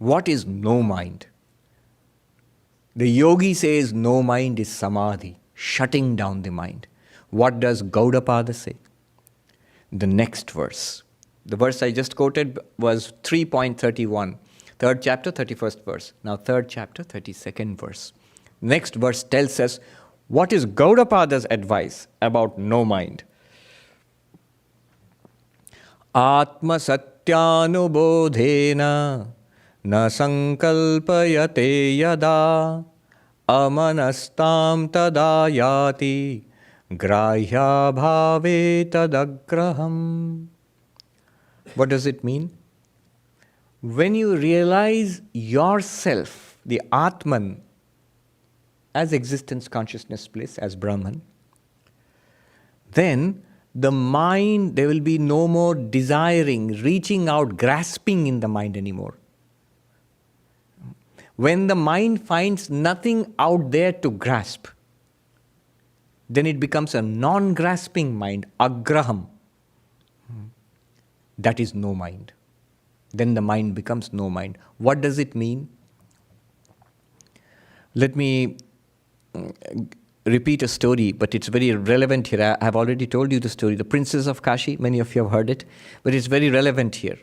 What is no mind? The yogi says no mind is samadhi, shutting down the mind. What does Gaudapada say? The next verse. The verse I just quoted was 3.31, 3rd chapter, 31st verse. Now 3rd chapter, 32nd verse. Next verse tells us what is Gaudapada's advice about no mind. Atma satyanubodhena na sankalpayate yada amanastam tadayati grahya bhave tadagraham. What does it mean? When you realize yourself, the Atman, as existence, consciousness, bliss, as Brahman, then the mind, there will be no more desiring, reaching out, grasping in the mind anymore. When the mind finds nothing out there to grasp, then it becomes a non-grasping mind, agraham. That is no mind. Then the mind becomes no mind. What does it mean? Let me repeat a story, but it's very relevant here. I have already told you the story. The Princess of Kashi, many of you have heard it, but it's very relevant here.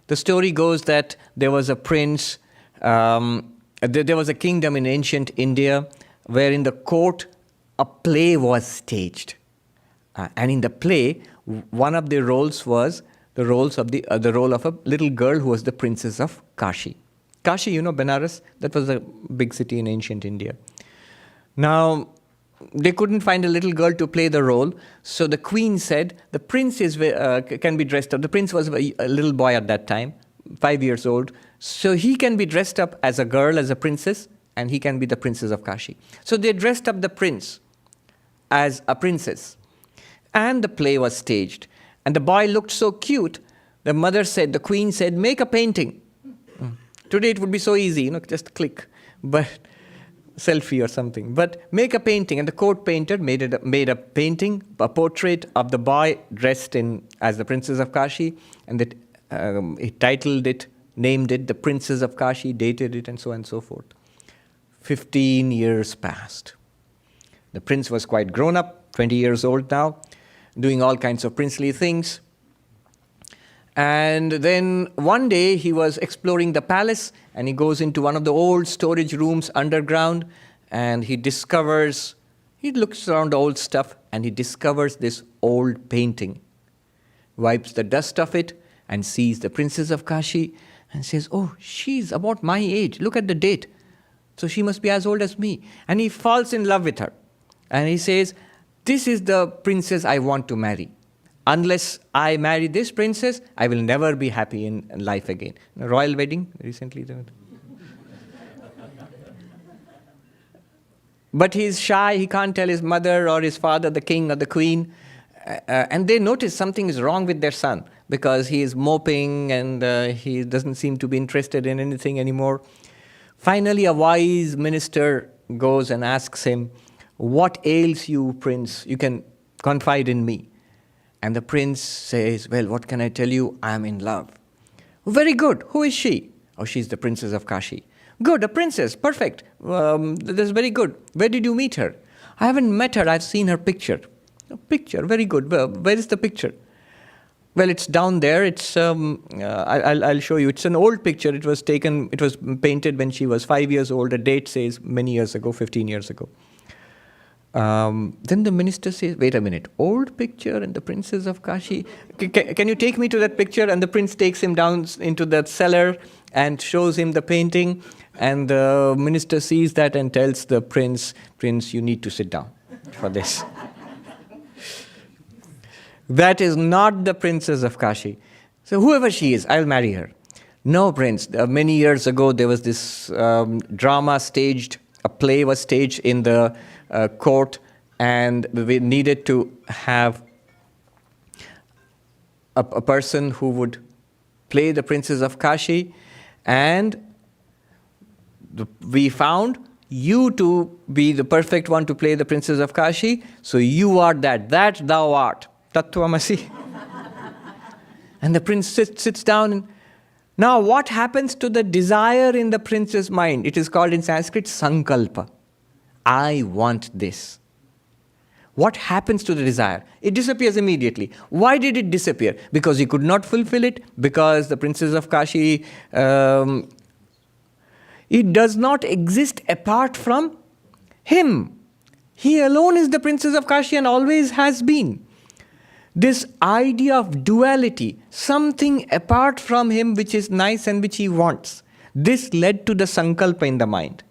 The story goes that there was a prince, there was a kingdom in ancient India where in the court a play was staged. And in the play, one of the roles was the role of a little girl who was the Princess of Kashi. Kashi, you know, Benares, that was a big city in ancient India. Now, they couldn't find a little girl to play the role, so the queen said, the prince can be dressed up. The prince was a little boy at that time, 5 years old, so he can be dressed up as a girl, as a princess, and he can be the Princess of Kashi. So they dressed up the prince as a princess, and the play was staged. And the boy looked so cute, the mother said, the queen said, make a painting. Today it would be so easy, just click, but selfie or something. But make a painting, and the court painter made a painting, a portrait of the boy dressed as the Princess of Kashi, and he titled it, named it the Princess of Kashi, dated it, and so on and so forth. 15 years passed. The prince was quite grown up, 20 years old now, doing all kinds of princely things. And then one day he was exploring the palace, and he goes into one of the old storage rooms underground, and he looks around the old stuff, and he discovers this old painting, wipes the dust off it, and sees the Princess of Kashi, and says, oh, she's about my age, look at the date, so she must be as old as me. And he falls in love with her, and he says, this is the princess I want to marry. Unless I marry this princess, I will never be happy in life again. A royal wedding recently. But he's shy, he can't tell his mother or his father, the king or the queen. And they notice something is wrong with their son because he is moping and he doesn't seem to be interested in anything anymore. Finally, a wise minister goes and asks him, what ails you, prince? You can confide in me. And the prince says, well, what can I tell you? I am in love. Very good. Who is she? Oh, she's the Princess of Kashi. Good, a princess. Perfect. That's very good. Where did you meet her? I haven't met her. I've seen her picture. A picture. Very good. Where is the picture? Well, it's down there. It's I'll show you. It's an old picture. It was painted when she was 5 years old. The date says many years ago, 15 years ago. Then the minister says, wait a minute, old picture and the Princess of Kashi. Can you take me to that picture? And the prince takes him down into that cellar and shows him the painting. And the minister sees that and tells the prince, you need to sit down for this. That is not the Princess of Kashi. So whoever she is, I'll marry her. No, prince. Many years ago, there was this drama staged, a play was staged in the court, and we needed to have a person who would play the Princess of Kashi, and we found you to be the perfect one to play the Princess of Kashi, so you are that thou art. Tattvamasi. And the prince sits down and, Now, what happens to the desire in the prince's mind? It is called in Sanskrit sankalpa. I want this. What happens to the desire? It disappears immediately. Why did it disappear? Because he could not fulfill it, because the princess of Kashi, it does not exist apart from him. He alone is the princess of Kashi and always has been. This idea of duality, something apart from him which is nice and which he wants, this led to the sankalpa in the mind.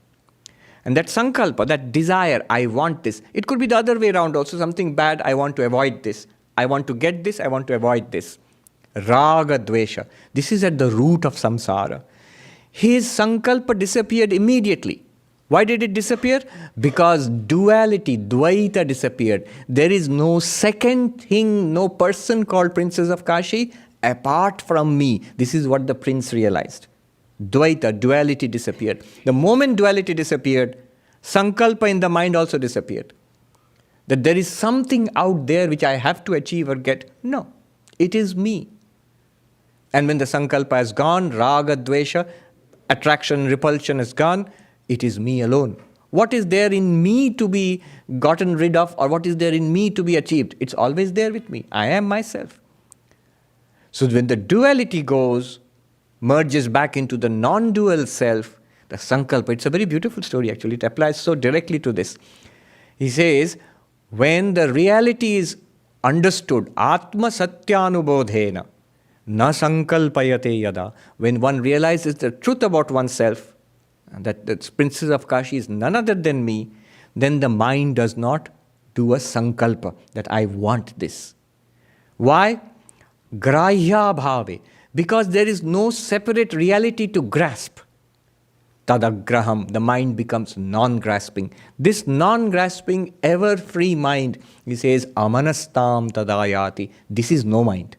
And that sankalpa, that desire, I want this. It could be the other way around also, something bad, I want to avoid this. I want to get this, I want to avoid this. Raga dvesha. This is at the root of samsara. His sankalpa disappeared immediately. Why did it disappear? Because duality, dvaita disappeared. There is no second thing, no person called Princess of Kashi apart from me. This is what the prince realized. Dvaita, duality disappeared. The moment duality disappeared, sankalpa in the mind also disappeared. That there is something out there which I have to achieve or get. No, it is me. And when the sankalpa has gone, raga, dvesha, attraction, repulsion is gone, it is me alone. What is there in me to be gotten rid of, or what is there in me to be achieved? It's always there with me. I am myself. So when the duality goes, merges back into the non-dual self, the sankalpa, it's a very beautiful story actually, it applies so directly to this. He says, when the reality is understood, atma satyanubodhena, na sankalpayate yada, when one realizes the truth about oneself, and that the princess of Kashi is none other than me, then the mind does not do a sankalpa, that I want this. Why? Grahya bhave. Because there is no separate reality to grasp. Tadagraham, the mind becomes non-grasping. This non-grasping, ever-free mind, he says, amanastam tadayati. This is no mind.